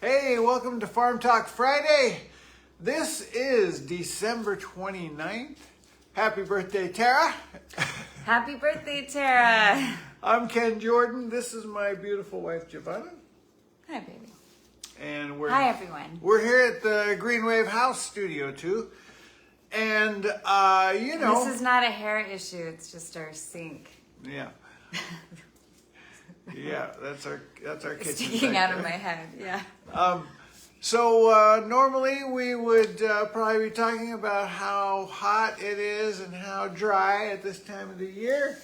Hey, welcome to Farm Talk Friday. This is December 29th. Happy birthday, Tara. Happy birthday, Tara. I'm Ken Jordan. This is my beautiful wife, Giovanna. Hi, baby. And Hi, everyone. We're here at the Green Wave House Studio, too. And, This is not a hair issue. It's just our sink. Yeah. Yeah, that's our kitchen. Sticking out of my head, yeah. So normally we would probably be talking about how hot it is and how dry at this time of the year.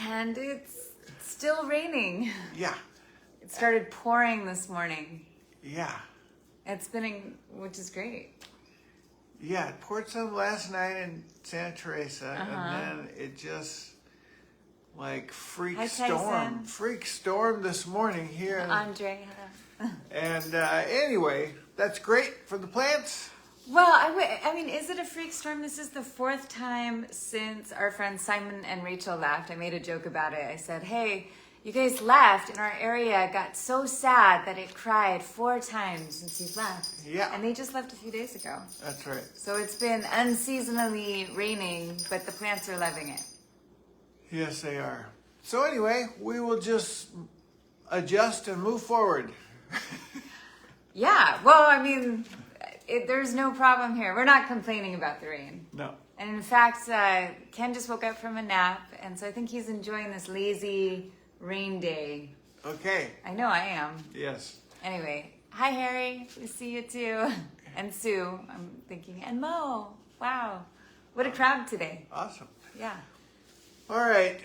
And it's still raining. Yeah. It started pouring this morning. Yeah. It's been, which is great. Yeah, it poured some last night in Santa Teresa, and then it just freak storm this morning here. Andrea. And anyway, that's great for the plants. Well, I mean, is it a freak storm? This is the fourth time since our friends Simon and Rachel left. I made a joke about it. I said, hey, you guys left and our area got so sad that it cried 4 times since you left. Yeah. And they just left a few days ago. That's right. So it's been unseasonally raining, but the plants are loving it. Yes, they are. So anyway, we will just adjust and move forward. Yeah, well, I mean, there's no problem here. We're not complaining about the rain. No. And in fact, Ken just woke up from a nap, and so I think he's enjoying this lazy rain day. Okay. I know I am. Yes. Anyway, hi, Harry. We see you too. And Sue, I'm thinking, and Mo. Wow. What a crowd today. Awesome. Yeah. All right.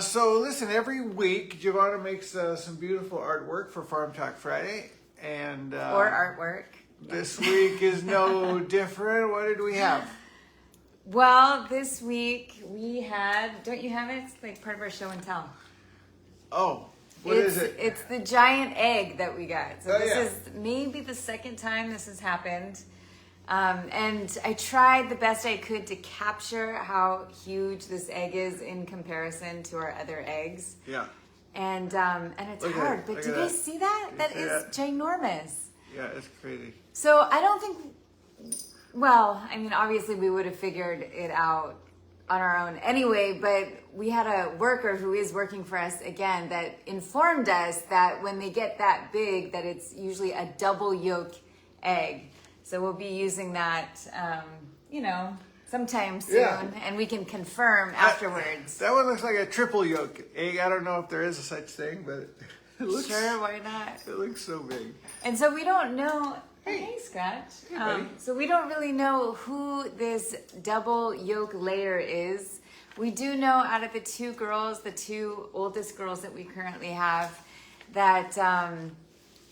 So listen, every week Giovanna makes some beautiful artwork for Farm Talk Friday, and Or artwork. This week is no different. What did we have? Well, this week we had. Don't you have it? It's like part of our show and tell. Oh, what is it? It's the giant egg that we got. So this yeah. is maybe the second time this has happened. And I tried the best I could to capture how huge this egg is in comparison to our other eggs. Yeah. And it's hard. But do you guys see that? That is ginormous. Yeah, it's crazy. So I don't think, well, I mean, obviously we would have figured it out on our own anyway, but we had a worker who is working for us again that informed us that when they get that big, that it's usually a double yolk egg. So we'll be using that, sometime soon, and we can confirm afterwards. That one looks like a triple yolk egg. I don't know if there is a such thing, but it looks... Sure, why not? It looks so big. And so we don't know... Hey, Scratch. Hey, buddy. So we don't really know who this double yolk layer is. We do know out of the 2 girls, the 2 oldest girls that we currently have, that...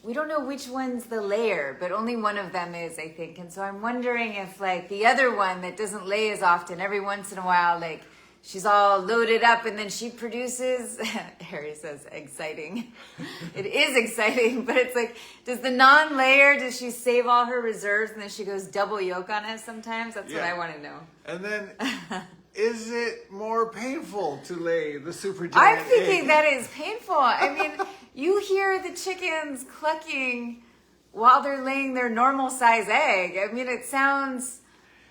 we don't know which one's the layer, but only one of them is, I think. And so I'm wondering if, the other one that doesn't lay as often, every once in a while, she's all loaded up and then she produces, Harry says, exciting. It is exciting, but it's does the non-layer, does she save all her reserves and then she goes double yolk on us sometimes? That's what I want to know. And then... Is it more painful to lay the super giant I'm thinking egg? that is painful. I mean, you hear the chickens clucking while they're laying their normal size egg. I mean, it sounds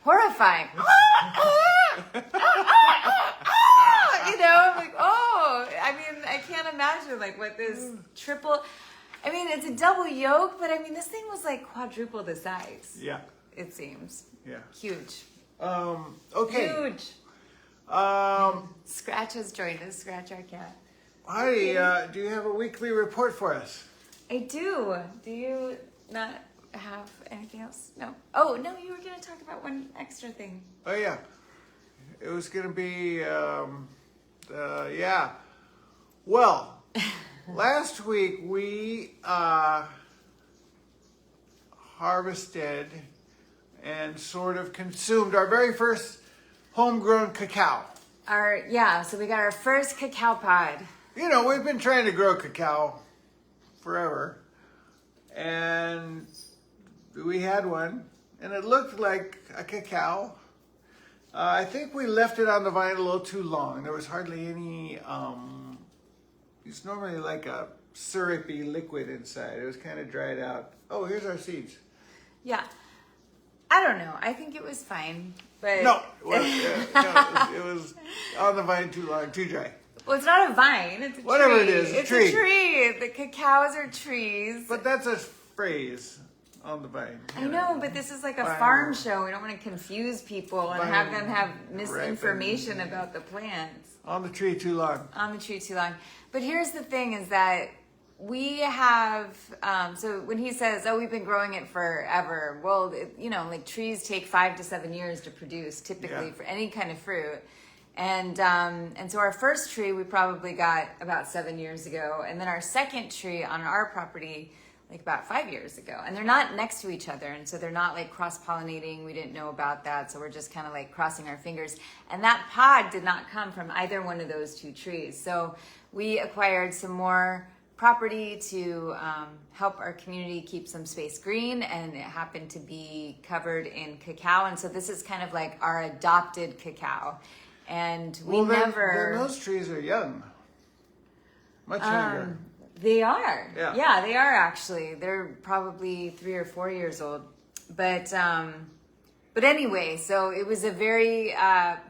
horrifying. I mean, I can't imagine what this triple, I mean, it's a double yolk, but I mean, this thing was quadruple the size. Yeah. It seems. Yeah. Huge. Okay. Huge. Scratch has joined us. Scratch, our cat. Heidi, do you have a weekly report for us? I do. Do you not have anything else? No. Oh, no, you were going to talk about one extra thing. Oh, yeah. It was going to be, Well, last week we harvested and sort of consumed our very first homegrown cacao. So we got our first cacao pod. You know, we've been trying to grow cacao forever, and we had one, and it looked like a cacao. I think we left it on the vine a little too long. There was hardly any, it's normally like a syrupy liquid inside. It was kind of dried out. Oh, here's our seeds. Yeah. I don't know. I think it was fine, but No, it was on the vine too long, too dry. well, it's not a vine. It's a Whatever tree. it is, It's tree. a tree. The cacaos are trees. But that's a phrase on the vine. I know, but this is like a Vine. farm show. We don't want to confuse people and have Vine them have misinformation ripened. about the plants. On the tree too long. On the tree too long. But here's the thing is that we have, so when he says, oh, we've been growing it forever. Well, like trees take 5 to 7 years to produce typically for any kind of fruit. And so our first tree we probably got about 7 years ago. And then our second tree on our property, like about 5 years ago. And they're not next to each other. And so they're not like cross-pollinating. We didn't know about that. So we're just kind of like crossing our fingers. And that pod did not come from either one of those two trees. So we acquired some more property to help our community keep some space green, and it happened to be covered in cacao, and so this is kind of like our adopted cacao, and Then those trees are young, much younger. They are, Yeah. they are actually. They're probably 3 or 4 years old, but anyway, so it was a very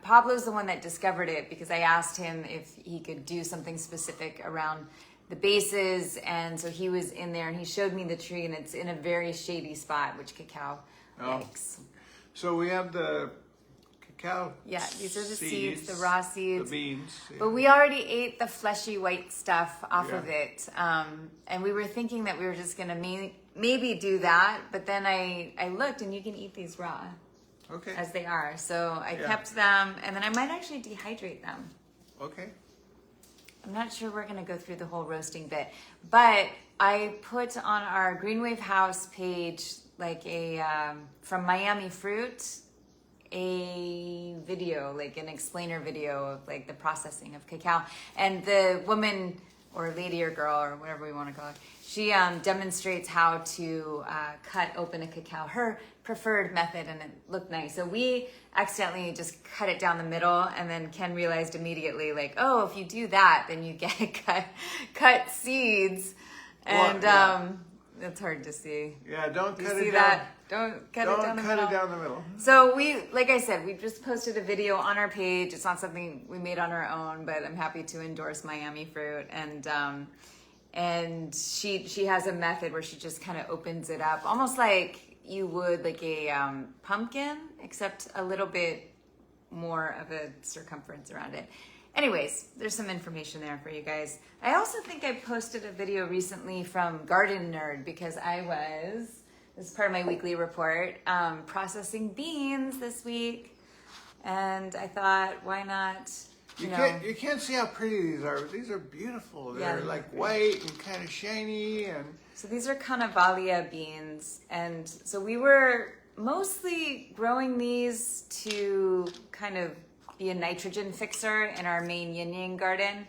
Pablo's the one that discovered it because I asked him if he could do something specific around the bases, and so he was in there and he showed me the tree, and it's in a very shady spot, which cacao likes. So we have the cacao. Yeah, these are the seeds, the raw seeds. The beans. But we already ate the fleshy white stuff off of Yeah. it, and we were thinking that we were just gonna maybe do that, but then I looked, and you can eat these raw Okay. as they are. So I kept them, and then I might actually dehydrate them. Okay. I'm not sure we're going to go through the whole roasting bit, but I put on our Green Wave House page, like from Miami Fruit, a video, like an explainer video of like the processing of cacao. And the woman or lady or girl or whatever we want to call it, she demonstrates how to cut open a cacao, her preferred method, and it looked nice. So we accidentally just cut it down the middle, and then Ken realized immediately, like, oh, if you do that, then you get cut seeds, and it's hard to see. Yeah, don't You cut see it that? down. Don't cut it down the middle. Don't cut it down the middle. So like I said, we just posted a video on our page. It's not something we made on our own, but I'm happy to endorse Miami Fruit. And she has a method where she just kind of opens it up, almost like you would like a pumpkin, except a little bit more of a circumference around it. Anyways, there's some information there for you guys. I also think I posted a video recently from Garden Nerd because this is part of my weekly report, processing beans this week. And I thought, why not, You can't see how pretty these are. These are beautiful. They're Yeah, like they're white and kind of shiny, and So these are Cannavalia beans. And so we were mostly growing these to kind of be a nitrogen fixer in our main yin yang garden,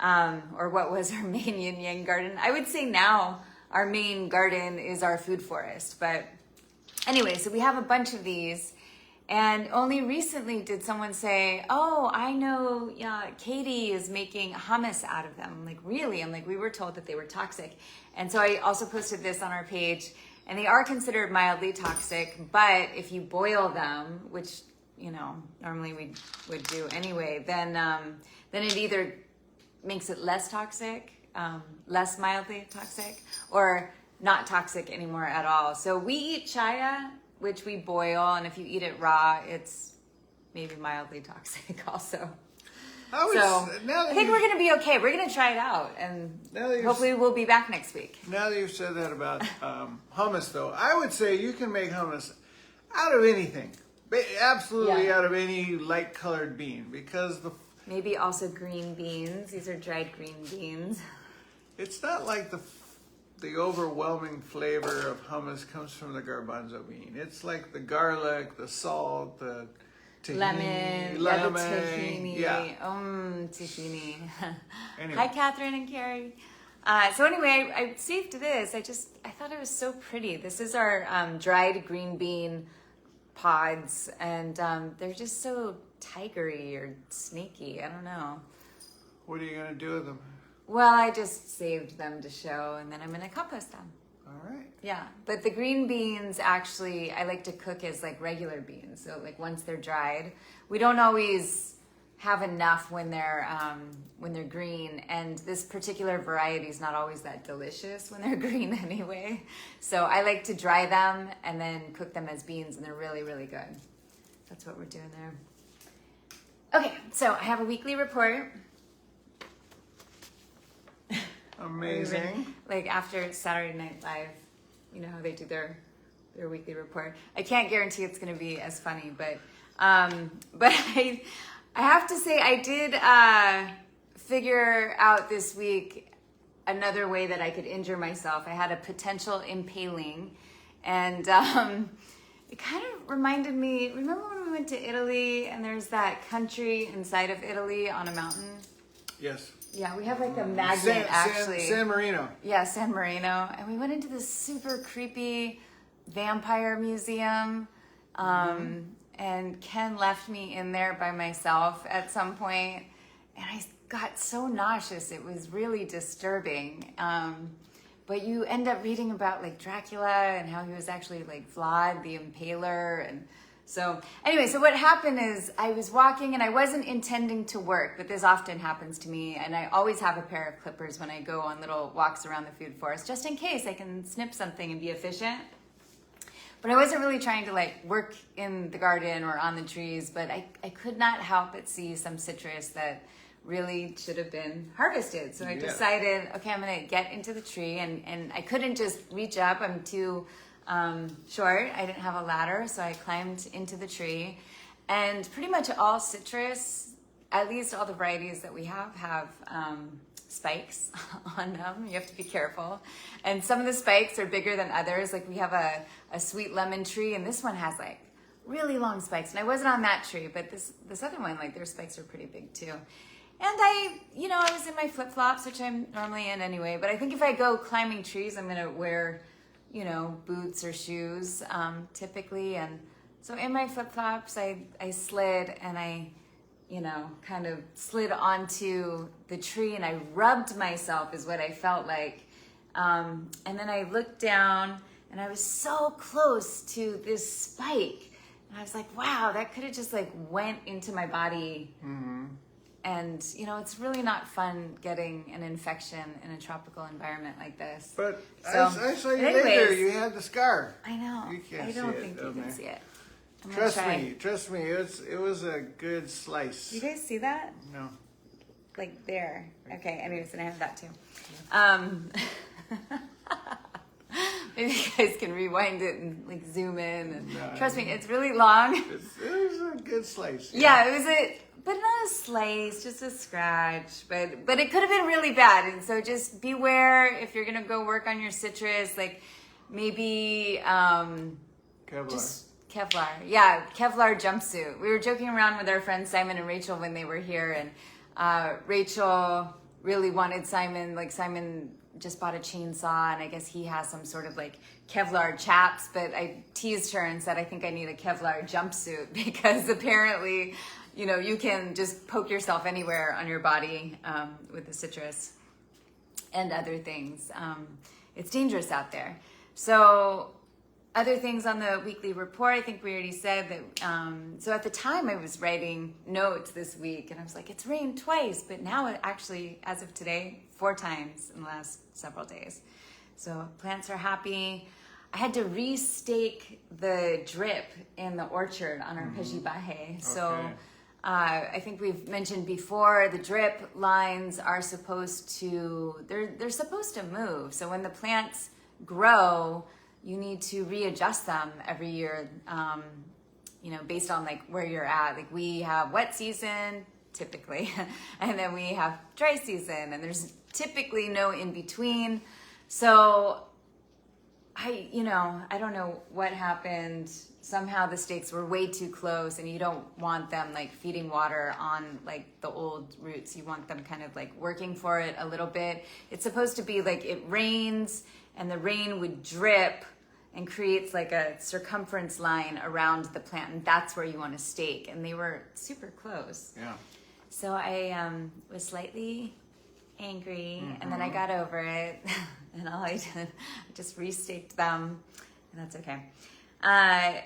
or what was our main yin yang garden. I would say now our main garden is our food forest. But anyway, so we have a bunch of these. And only recently did someone say, oh, I know Katie is making hummus out of them. I'm like, really? I'm like, we were told that they were toxic. And so I also posted this on our page. And they are considered mildly toxic. But if you boil them, which, normally we would do anyway, then it either makes it less toxic, less mildly toxic, or not toxic anymore at all. So we eat chaya, which we boil, and if you eat it raw, it's maybe mildly toxic also. I think we're going to be okay. We're going to try it out, and hopefully we'll be back next week. Now that you've said that about hummus, though, I would say you can make hummus out of anything. Absolutely out of any light-colored bean, because maybe also green beans. These are dried green beans. It's not like the overwhelming flavor of hummus comes from the garbanzo bean. It's like the garlic, the salt, the tahini, lemon, the tahini. Yeah. Tahini. Anyway. Hi, Catherine and Carrie. So anyway, I saved this. I thought it was so pretty. This is our dried green bean pods, and they're just so tigery or snaky. I don't know. What are you going to do with them? Well, I just saved them to show, and then I'm gonna compost them. All right. Yeah, but the green beans actually I like to cook as like regular beans. So like once they're dried, we don't always have enough when they're green, and this particular variety is not always that delicious when they're green anyway. So I like to dry them and then cook them as beans, and they're really, really good. That's what we're doing there. Okay, so I have a weekly report. Amazing. Like after Saturday Night Live, you know how they do their weekly report. I can't guarantee it's going to be as funny, but I have to say I did figure out this week another way that I could injure myself. I had a potential impaling, and it kind of reminded me. Remember when we went to Italy and there's that country inside of Italy on a mountain? Yes. Yeah, we have like a magnet actually. San Marino. Yeah, San Marino. And we went into this super creepy vampire museum. And Ken left me in there by myself at some point, and I got so nauseous. It was really disturbing. But you end up reading about like Dracula and how he was actually like Vlad the Impaler. And so anyway, so what happened is I was walking and I wasn't intending to work, but this often happens to me. And I always have a pair of clippers when I go on little walks around the food forest, just in case I can snip something and be efficient. But I wasn't really trying to like work in the garden or on the trees, but I could not help but see some citrus that really should have been harvested. So I decided, okay, I'm gonna get into the tree, and I couldn't just reach up, I'm too short, I didn't have a ladder, so I climbed into the tree. And pretty much all citrus, at least all the varieties that we have spikes on them. You have to be careful. And some of the spikes are bigger than others. Like we have a sweet lemon tree, and this one has like really long spikes. And I wasn't on that tree, but this other one, like their spikes are pretty big too. And I was in my flip-flops, which I'm normally in anyway, but I think if I go climbing trees, I'm gonna wear, boots or shoes, typically. And so in my flip-flops, I slid, and I kind of slid onto the tree, and I rubbed myself is what I felt like. And then I looked down, and I was so close to this spike. And I was like, wow, that could have just like went into my body. Mm-hmm. And, it's really not fun getting an infection in a tropical environment like this. But so, I saw you later, you had the scar. I know. You can't I don't think you can see it. Trust me, it was a good slice. You guys see that? No. Like there. Okay, anyways, and I have that too. Maybe you guys can rewind it and like zoom in. And trust me, it's really long. It was a good slice. Yeah, it was but not a slice, just a scratch. But it could have been really bad. And so just beware if you're gonna go work on your citrus, like maybe Kevlar. Just Kevlar. Yeah, Kevlar jumpsuit. We were joking around with our friends Simon and Rachel when they were here, and Rachel really wanted Simon, like Simon just bought a chainsaw, and I guess he has some sort of like Kevlar chaps, but I teased her and said I think I need a Kevlar jumpsuit because apparently, you can just poke yourself anywhere on your body with the citrus and other things. It's dangerous out there. So other things on the weekly report, I think we already said that. So at the time I was writing notes this week, and I was like, it's rained twice, but now it actually, as of today, 4 times in the last several days. So plants are happy. I had to restake the drip in the orchard on our Pejibaje. So I think we've mentioned before, the drip lines are supposed to, they're supposed to move. So when the plants grow, you need to readjust them every year, based on like where you're at. Like we have wet season typically, and then we have dry season, and there's typically no in between. So I don't know what happened. Somehow the stakes were way too close, and you don't want them like feeding water on like the old roots. You want them kind of like working for it a little bit. It's supposed to be like it rains, and the rain would drip and creates like a circumference line around the plant, and that's where you want to stake. And they were super close. Yeah. So I was slightly angry, and then I got over it, and all I did, I just restaked them, and that's okay. I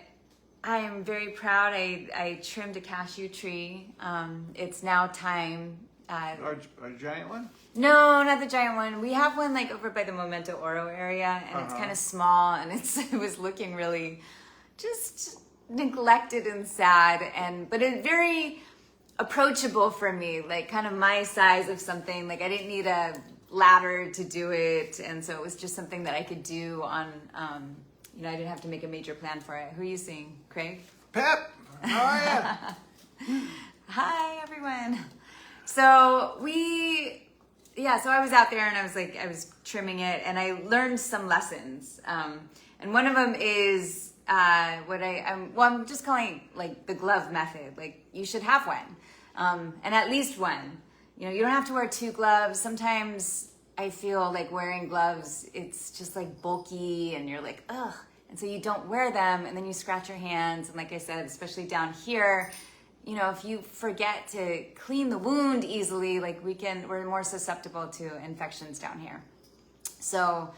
am very proud. I trimmed a cashew tree. It's now time. A giant one? No, not the giant one. We have one like over by the Momento Oro area, and it's kind of small, and it was looking really just neglected and sad, but it's very approachable for me, like kind of my size of something. Like I didn't need a ladder to do it, and so it was just something that I could do on. I didn't have to make a major plan for it. Who are you seeing, Craig? Pep, how are you? Hi, everyone. So so I was out there and I was trimming it, and I learned some lessons. And one of them is I'm just calling like the glove method. Like you should have one, and at least one. You don't have to wear 2 gloves. Sometimes I feel like wearing gloves, it's just like bulky, and you're like, ugh. And so you don't wear them, and then you scratch your hands. And like I said, especially down here, if you forget to clean the wound easily, like we're more susceptible to infections down here. So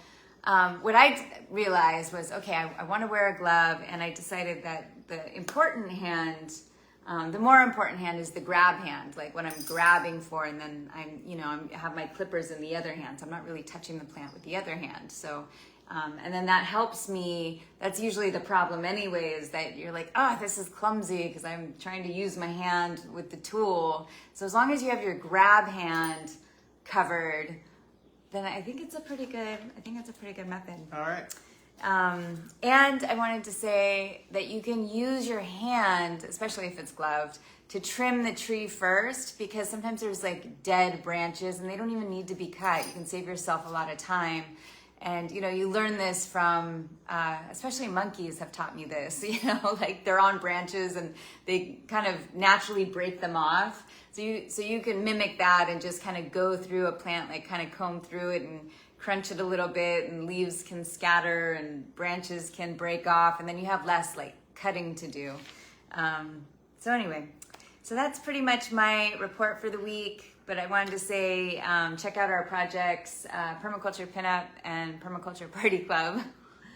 what I realized was, okay, I want to wear a glove, and I decided that the more important hand is the grab hand, like when I'm grabbing for, and then I have my clippers in the other hand, so I'm not really touching the plant with the other hand. So, and then that helps me. That's usually the problem anyway, is that you're like, oh, this is clumsy because I'm trying to use my hand with the tool. So as long as you have your grab hand covered, then I think it's a pretty good method. All right. And I wanted to say that you can use your hand, especially if it's gloved, to trim the tree first, because sometimes there's like dead branches and they don't even need to be cut. You can save yourself a lot of time. And, you learn this from, especially monkeys have taught me this, like they're on branches and they kind of naturally break them off. So you can mimic that and just kind of go through a plant, like kind of comb through it and crunch it a little bit, and leaves can scatter and branches can break off, and then you have less like cutting to do. So anyway, so that's pretty much my report for the week. But I wanted to say, check out our projects, Permaculture Pinup and Permaculture Party Club.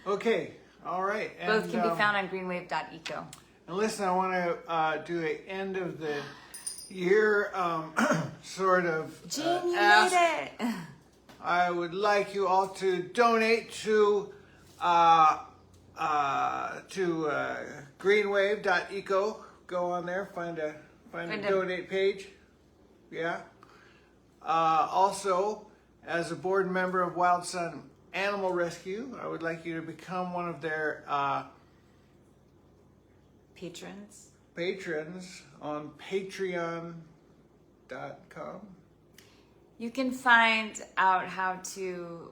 Okay, all right. And, both can be found on greenwave.eco. And listen, I want to do an end of the year sort of Jean, you ask. made it. I would like you all to donate to greenwave.eco. Go on there, find a donate page. Yeah. Also, as a board member of Wild Sun Animal Rescue, I would like you to become one of their patrons on Patreon.com. You can find out how to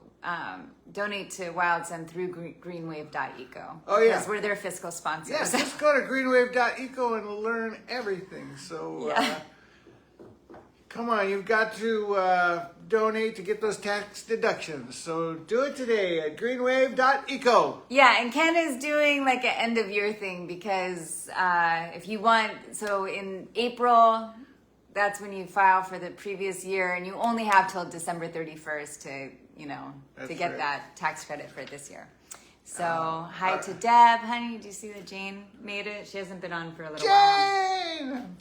donate to Wild Sun through greenwave.eco. Oh, yeah. Because we're their fiscal sponsors. Yeah, just go to greenwave.eco and learn everything. So, come on, you've got to donate to get those tax deductions. So do it today at greenwave.eco. Yeah, and Ken is doing like an end of year thing, because if you want, so in April, that's when you file for the previous year, and you only have till December 31st to, to get that tax credit for this year. So hi to Deb, honey. Do you see that Jane made it? She hasn't been on for a little while. Jane!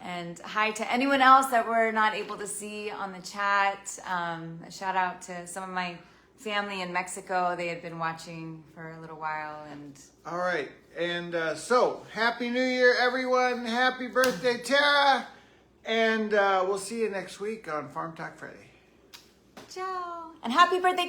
And hi to anyone else that we're not able to see on the chat. A shout out to some of my family in Mexico. They had been watching for a little while. And all right. And so, Happy New Year, everyone. Happy birthday, Tara. And we'll see you next week on Farm Talk Friday. ciao. And happy birthday.